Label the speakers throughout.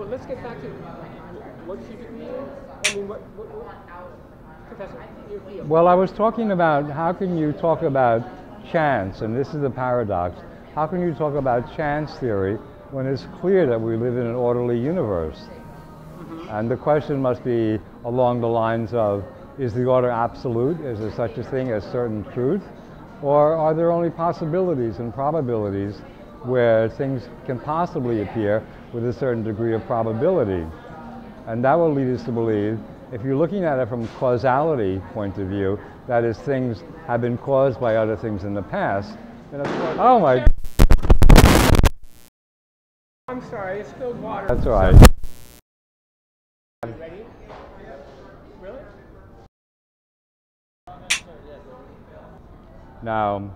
Speaker 1: Well, let's get back to what's your degree in? I mean, Professor, your field.
Speaker 2: Well, I was talking about how can you talk about chance, and this is the paradox. How can you talk about chance theory when it's clear that we live in an orderly universe? And the question must be along the lines of, is the order absolute? Is there such a thing as certain truth? Or are there only possibilities and probabilities where things can possibly appear with a certain degree of probability? And that will lead us to believe, if you're looking at it from a causality point of view, that is, things have been caused by other things in the past, then of course, oh my...
Speaker 1: I'm sorry, I spilled water.
Speaker 2: That's all right.
Speaker 1: Ready? Really?
Speaker 2: Now,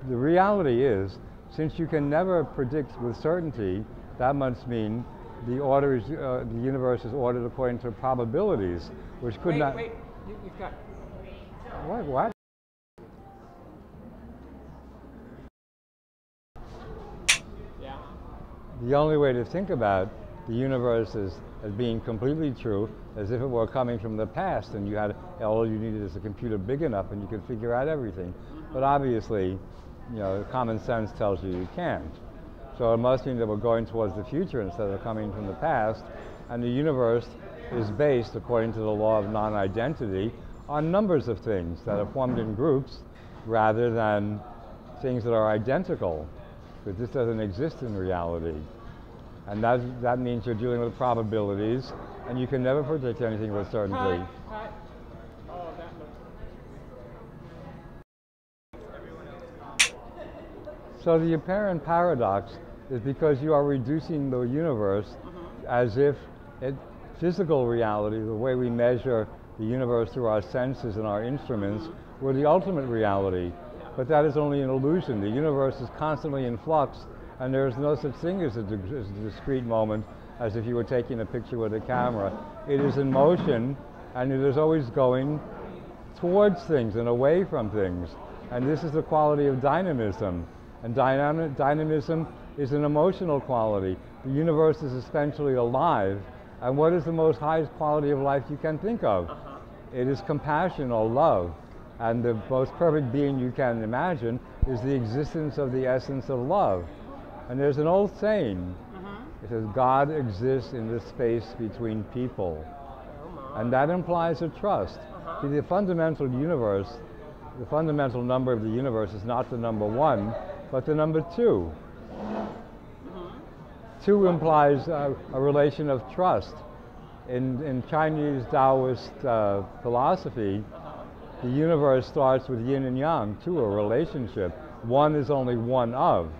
Speaker 2: the reality is, since you can never predict with certainty, that must mean the universe is ordered according to probabilities, which could not...
Speaker 1: Wait, you've got...
Speaker 2: What?
Speaker 1: Yeah.
Speaker 2: The only way to think about the universe as being completely true, as if it were coming from the past, and you had all you needed is a computer big enough and you could figure out everything. But obviously, you know, common sense tells you you can't. So it must mean that we're going towards the future instead of coming from the past, and the universe is based, according to the law of non-identity, on numbers of things that are formed in groups rather than things that are identical, because this doesn't exist in reality. And that means you're dealing with probabilities, and you can never predict anything with certainty.
Speaker 1: Oh, that looks...
Speaker 2: So the apparent paradox is because you are reducing the universe as if physical reality, the way we measure the universe through our senses and our instruments, were the ultimate reality. But that is only an illusion. The universe is constantly in flux, and there is no such thing as a discrete moment as if you were taking a picture with a camera. It is in motion, and it is always going towards things and away from things. And this is the quality of dynamism. And dynamism is an emotional quality. The universe is essentially alive. And what is the most highest quality of life you can think of? It is compassion or love. And the most perfect being you can imagine is the existence of the essence of love. And there's an old saying, it says, God exists in the space between people. And that implies a trust. See, the fundamental universe, the fundamental number of the universe is not the number 1, but the number 2. 2 implies a relation of trust. In Chinese Taoist philosophy, the universe starts with yin and yang, 2, a relationship. 1 is only one of.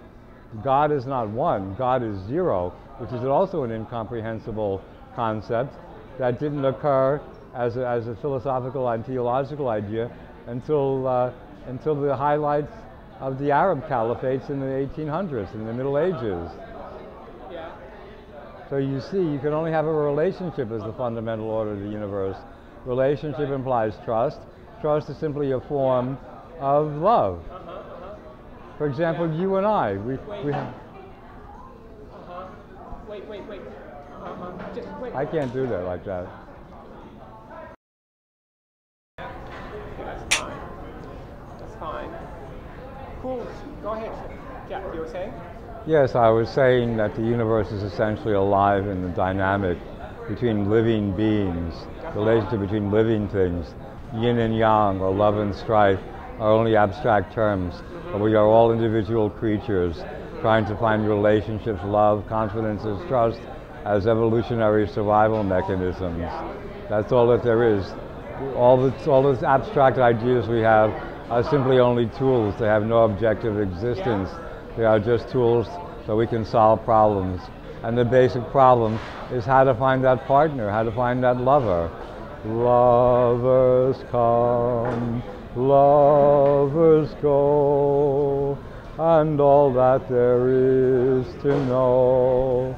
Speaker 2: God is not 1, God is 0, which is also an incomprehensible concept that didn't occur as a philosophical and theological idea until the highlights of the Arab caliphates in the 1800s, in the Middle Ages.
Speaker 1: Yeah.
Speaker 2: So you see, you can only have a relationship as the fundamental order of the universe. Relationship implies trust. Trust is simply a form of love. For example, you and I, we have...
Speaker 1: Wait. Just wait.
Speaker 2: I can't do that like that.
Speaker 1: That's fine. That's fine. Cool. Go ahead, Jack. You were saying?
Speaker 2: Yes, I was saying that the universe is essentially alive in the dynamic between living beings, the relationship between living things. Yin and yang, or love and strife, are only abstract terms, but we are all individual creatures trying to find relationships, love, confidences, trust as evolutionary survival mechanisms. That's all that there is. All those abstract ideas we have are simply only tools. They have no objective existence. They are just tools so we can solve problems. And the basic problem is how to find that partner, how to find that lover. Lovers come, lovers go, and all that there is to know.